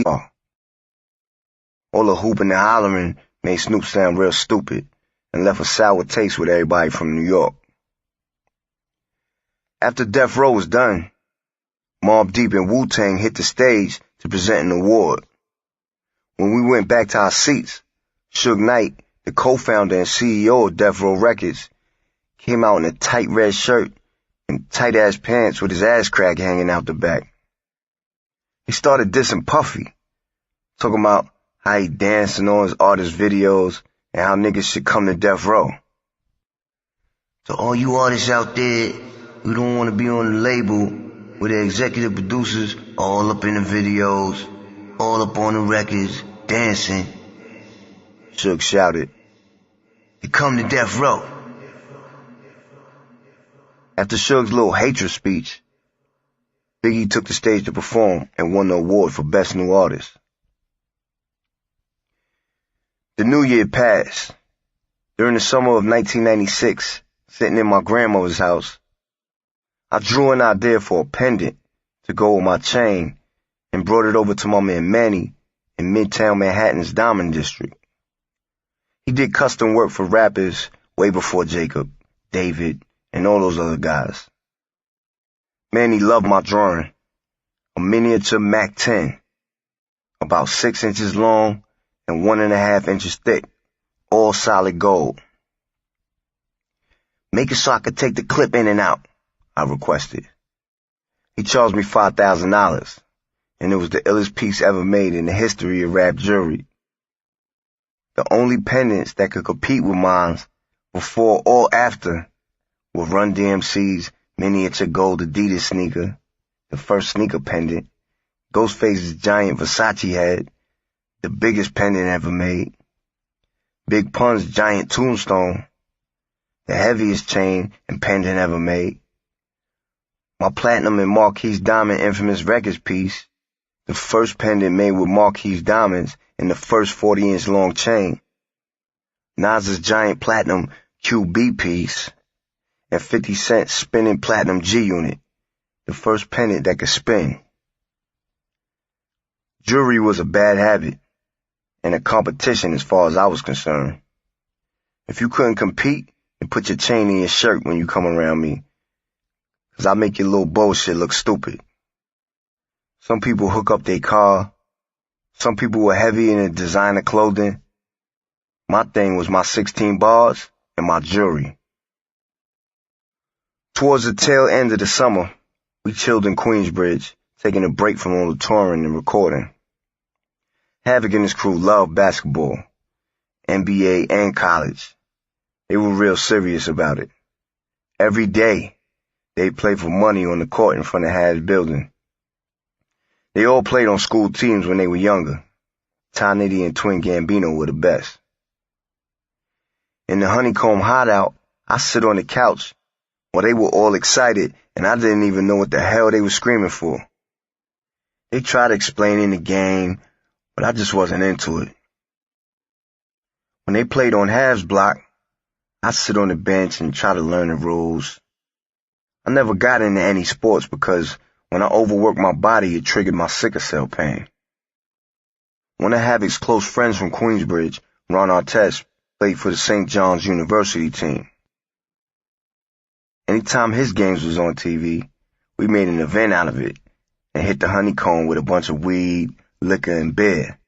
CR. All the hooping and hollering made Snoop sound real stupid and left a sour taste with everybody from New York. After Death Row was done, Mobb Deep and Wu-Tang hit the stage to present an award. When we went back to our seats, Suge Knight, the co-founder and CEO of Death Row Records, came out in a tight red shirt and tight-ass pants with his ass crack hanging out the back. He started dissing Puffy, talking about how he dancing on his artist videos and how niggas should come to Death Row. To all you artists out there who don't want to be on the label where the executive producers all up in the videos, all up on the records, dancing, Suge shouted, "You come to Death Row." After Suge's little hatred speech, Biggie took the stage to perform and won the award for Best New Artist. The new year passed. During the summer of 1996, sitting in my grandmother's house, I drew an idea for a pendant to go with my chain and brought it over to my man Manny in Midtown Manhattan's Diamond District. He did custom work for rappers way before Jacob, David, and all those other guys. Manny loved my drawing, a miniature Mac 10, about 6 inches long and 1.5 inches thick, all solid gold. "Make it so I could take the clip in and out," I requested. He charged me $5,000, and it was the illest piece ever made in the history of rap jewelry. The only pendants that could compete with mine before or after were Run DMC's miniature gold Adidas sneaker, the first sneaker pendant, Ghostface's giant Versace head, the biggest pendant ever made, Big Pun's giant tombstone, the heaviest chain and pendant ever made, my platinum and Marquise Diamond Infamous Records piece, the first pendant made with Marquise diamonds and the first 40-inch long chain, Nas's giant platinum QB piece, and 50 Cent's spinning platinum G-Unit, the first pendant that could spin. Jewelry was a bad habit and a competition as far as I was concerned. If you couldn't compete, then put your chain in your shirt when you come around me, 'cause I make your little bullshit look stupid. Some people hook up their car. Some people were heavy in the designer clothing. My thing was my 16 bars and my jewelry. Towards the tail end of the summer, we chilled in Queensbridge, taking a break from all the touring and recording. Havoc and his crew loved basketball, NBA and college. They were real serious about it. Every day, they'd play for money on the court in front of Hav's building. They all played on school teams when they were younger. Ty Nitty and Twin Gambino were the best. In the Honeycomb hideout, I sit on the couch while they were all excited and I didn't even know what the hell they were screaming for. They tried explaining the game, but I just wasn't into it. When they played on Hav's block, I'd sit on the bench and try to learn the rules. I never got into any sports because when I overworked my body, it triggered my sickle cell pain. One of Havoc's close friends from Queensbridge, Ron Artest, played for the St. John's University team. Anytime his games was on TV, we made an event out of it and hit the Honeycomb with a bunch of weed, liquor, and beer.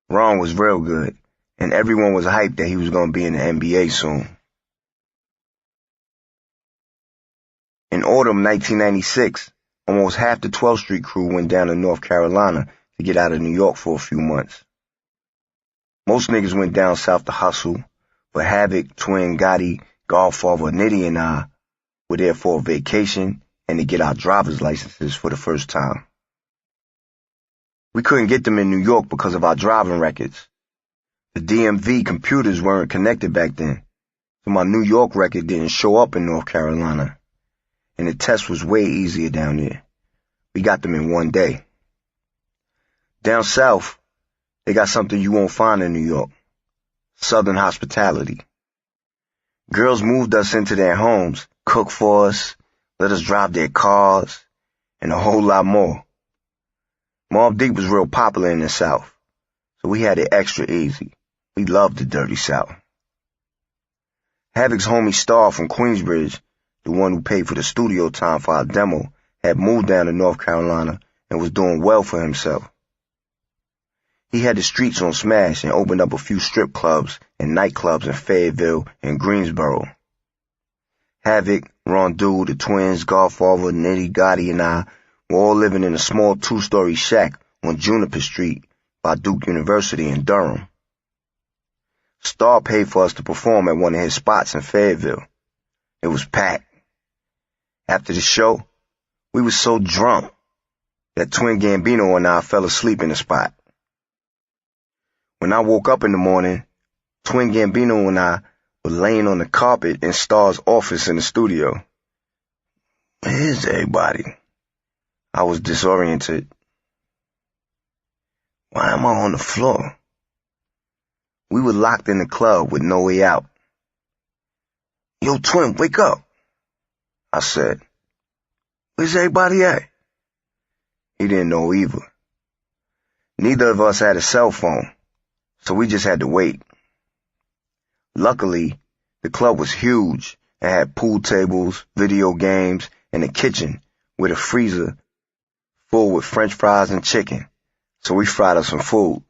Ron was real good, and everyone was hyped that he was going to be in the NBA soon. In autumn 1996, almost half the 12th Street crew went down to North Carolina to get out of New York for a few months. Most niggas went down south to hustle, but Havoc, Twin, Gotti, Godfather, Nitty, and I were there for a vacation and to get our driver's licenses for the first time. We couldn't get them in New York because of our driving records. The DMV computers weren't connected back then, so my New York record didn't show up in North Carolina, and the test was way easier down there. We got them in one day. Down south, they got something you won't find in New York: Southern hospitality. Girls moved us into their homes, cooked for us, let us drive their cars, and a whole lot more. Mobb Deep was real popular in the South, so we had it extra easy. We loved the Dirty South. Havoc's homie Star from Queensbridge, the one who paid for the studio time for our demo, had moved down to North Carolina and was doing well for himself. He had the streets on smash and opened up a few strip clubs and nightclubs in Fayetteville and Greensboro. Havoc, Rondu, the twins, Godfather, Nitty, Gotti, and I were all living in a small 2-story shack on Juniper Street by Duke University in Durham. Star paid for us to perform at one of his spots in Fayetteville. It was packed. After the show, we were so drunk that Twin Gambino and I fell asleep in the spot. When I woke up in the morning, Twin Gambino and I were laying on the carpet in Star's office in the studio. Where's everybody? I was disoriented. Why am I on the floor? We were locked in the club with no way out. Yo, Twin, wake up, I said. Where's everybody at? He didn't know either. Neither of us had a cell phone, so we just had to wait. Luckily, the club was huge and had pool tables, video games, and a kitchen with a freezer full with French fries and chicken, so we fried up some food.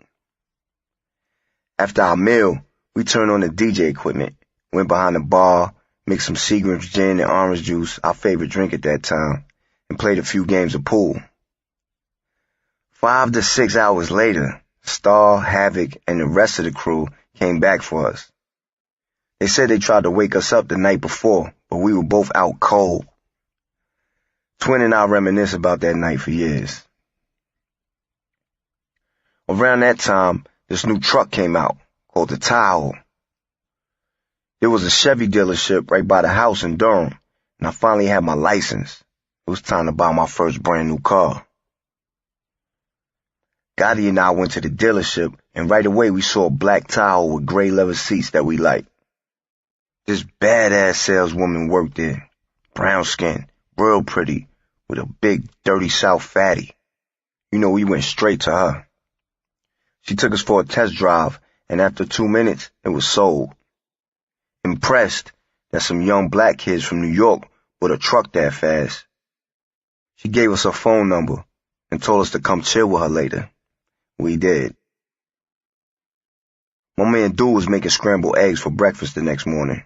After our meal, we turned on the DJ equipment, went behind the bar, mixed some Seagram's gin and orange juice, our favorite drink at that time, and played a few games of pool. 5 to 6 hours later, Star, Havoc, and the rest of the crew came back for us. They said they tried to wake us up the night before, but we were both out cold. Twin and I reminisce about that night for years. Around that time, this new truck came out, called the Tahoe. There was a Chevy dealership right by the house in Durham, and I finally had my license. It was time to buy my first brand new car. Gotti and I went to the dealership, and right away we saw a black Tahoe with gray leather seats that we liked. This badass saleswoman worked there, brown skin, real pretty, with a big Dirty South fatty. You know, we went straight to her. She took us for a test drive, and after 2 minutes, it was sold. Impressed that some young black kids from New York bought a truck that fast, she gave us her phone number and told us to come chill with her later. We did. My man Dude was making scrambled eggs for breakfast the next morning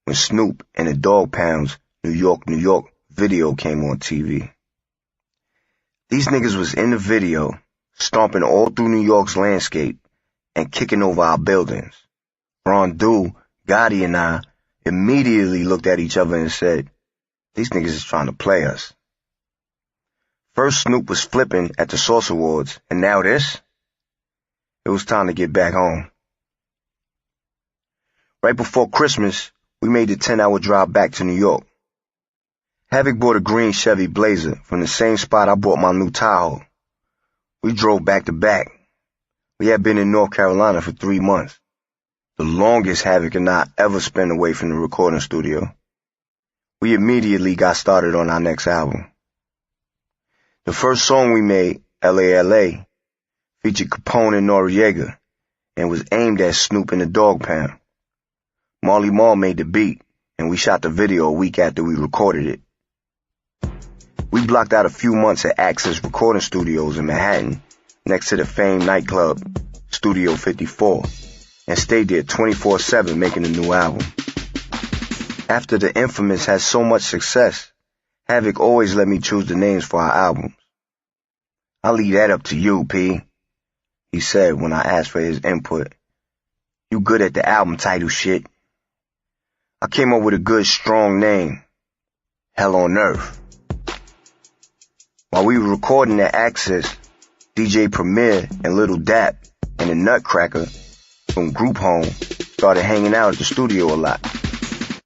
when Snoop and the Dog Pound's New York, New York video came on TV. These niggas was in the video, stomping all through New York's landscape and kicking over our buildings. Rondu, Gotti, and I immediately looked at each other and said, these niggas is trying to play us. First Snoop was flipping at the Source Awards, and now this? It was time to get back home. Right before Christmas, we made the 10-hour drive back to New York. Havoc bought a green Chevy Blazer from the same spot I bought my new Tahoe. We drove back to back. We had been in North Carolina for 3 months, the longest Havoc and I ever spent away from the recording studio. We immediately got started on our next album. The first song we made, LALA, featured Capone and Noriega, and was aimed at Snoop and the Dog Pound. Marley Marl made the beat, and we shot the video a week after we recorded it. We blocked out a few months at Access Recording Studios in Manhattan, next to the famed nightclub, Studio 54, and stayed there 24/7 making a new album. After The Infamous had so much success, Havoc always let me choose the names for our albums. I'll leave that up to you, P, he said when I asked for his input. You good at the album title shit. I came up with a good, strong name, Hell on Earth. While we were recording at Access, DJ Premier and Little Dap and the Nutcracker from Group Home started hanging out at the studio a lot,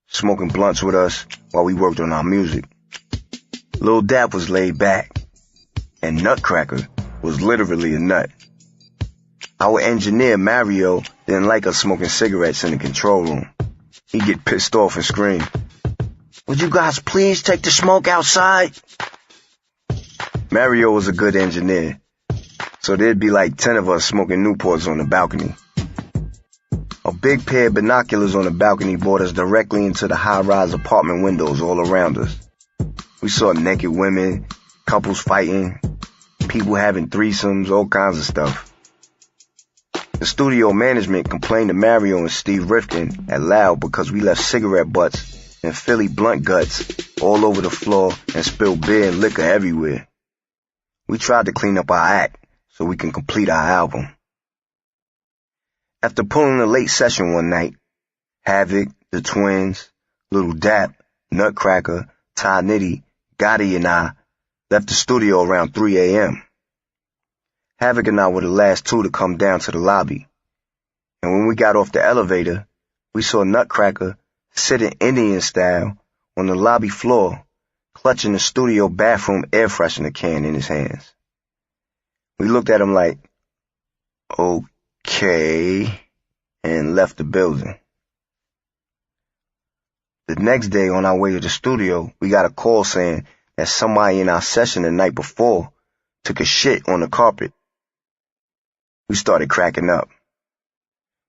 smoking blunts with us while we worked on our music. Lil Dap was laid back, and Nutcracker was literally a nut. Our engineer, Mario, didn't like us smoking cigarettes in the control room. He'd get pissed off and scream, "Would you guys please take the smoke outside?" Mario was a good engineer, So there'd be like 10 of us smoking Newports on the balcony. A big pair of binoculars on the balcony brought us directly into the high-rise apartment windows all around us. We saw naked women, couples fighting, people having threesomes, all kinds of stuff. The studio management complained to Mario and Steve Rifkin at Loud because we left cigarette butts and Philly blunt guts all over the floor and spilled beer and liquor everywhere. We tried to clean up our act so we can complete our album. After pulling a late session one night, Havoc, the Twins, Little Dap, Nutcracker, Ty Nitty, Gotti, and I left the studio around 3 a.m. Havoc and I were the last two to come down to the lobby, and when we got off the elevator, we saw Nutcracker sitting Indian style on the lobby floor, clutching the studio bathroom air freshener can in his hands. We looked at him like, okay, and left the building. The next day on our way to the studio, we got a call saying that somebody in our session the night before took a shit on the carpet. We started cracking up,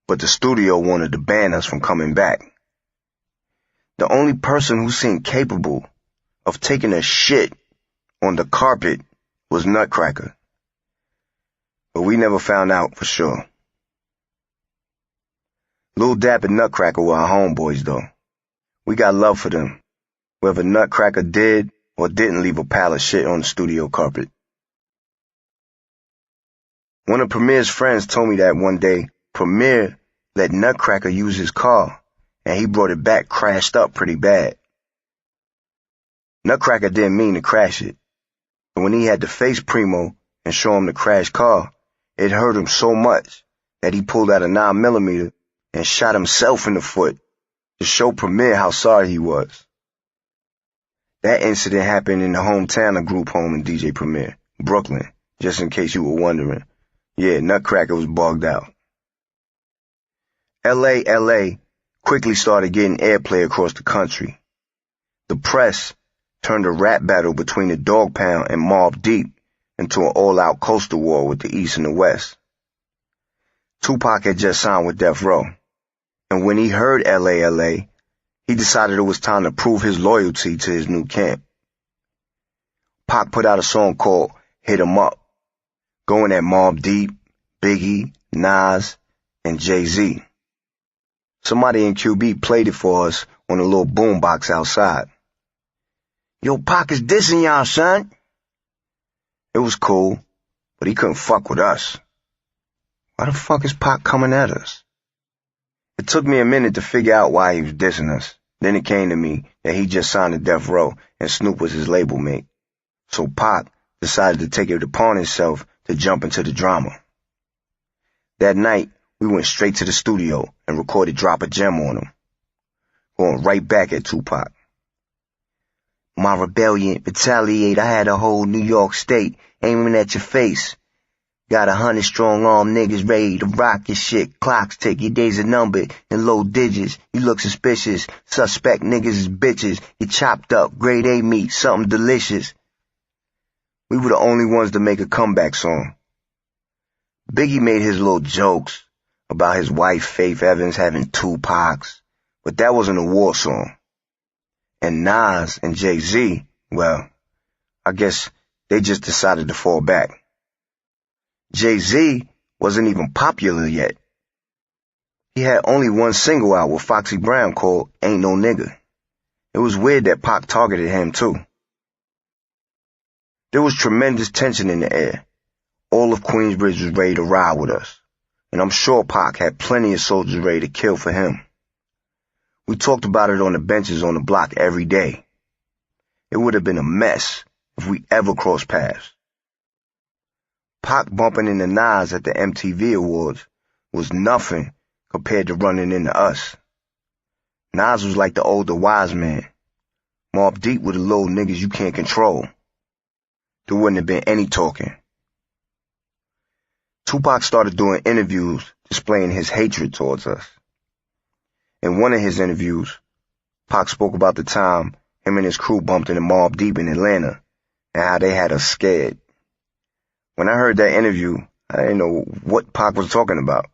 but the studio wanted to ban us from coming back. The only person who seemed capable of taking a shit on the carpet was Nutcracker, but we never found out for sure. Lil Dap and Nutcracker were our homeboys, though. We got love for them, whether Nutcracker did or didn't leave a pile of shit on the studio carpet. One of Premier's friends told me that one day Premier let Nutcracker use his car, and he brought it back crashed up pretty bad. Nutcracker didn't mean to crash it, but when he had to face Primo and show him the crashed car, it hurt him so much that he pulled out a 9mm and shot himself in the foot to show Premier how sorry he was. That incident happened in the hometown of Group Home and DJ Premier, Brooklyn, just in case you were wondering. Yeah, Nutcracker was bugged out. L.A. quickly started getting airplay across the country. The press turned a rap battle between the Dog Pound and Mobb Deep into an all-out coastal war with the East and the West. Tupac had just signed with Death Row, and when he heard L.A., he decided it was time to prove his loyalty to his new camp. Pac put out a song called Hit 'Em Up, going at Mobb Deep, Biggie, Nas, and Jay-Z. Somebody in QB played it for us on a little boombox outside. Yo, Pac is dissing y'all, son. It was cool, but he couldn't fuck with us. Why the fuck is Pac coming at us? It took me a minute to figure out why he was dissing us. Then it came to me that he just signed to Death Row and Snoop was his label mate. So Pac decided to take it upon himself to jump into the drama. That night, we went straight to the studio and recorded Drop a Gem on him, going right back at Tupac. My rebellion, retaliate, I had a whole New York state aiming at your face. Got 100 strong-arm niggas ready to rock your shit. Clocks tick, your days are numbered in low digits. You look suspicious. Suspect niggas is bitches. You chopped up, grade A meat, something delicious. We were the only ones to make a comeback song. Biggie made his little jokes about his wife Faith Evans having 2 Pacs, but that wasn't a war song. And Nas and Jay-Z, well, I guess they just decided to fall back. Jay-Z wasn't even popular yet. He had only one single out with Foxy Brown called Ain't No Nigga. It was weird that Pac targeted him too. There was tremendous tension in the air. All of Queensbridge was ready to ride with us, and I'm sure Pac had plenty of soldiers ready to kill for him. We talked about it on the benches on the block every day. It would have been a mess if we ever crossed paths. Pac bumping into Nas at the MTV Awards was nothing compared to running into us. Nas was like the older wise man. Mobb Deep were the little niggas you can't control. There wouldn't have been any talking. Tupac started doing interviews displaying his hatred towards us. In one of his interviews, Pac spoke about the time him and his crew bumped into Mobb Deep in Atlanta and how they had us scared. When I heard that interview, I didn't know what Pac was talking about.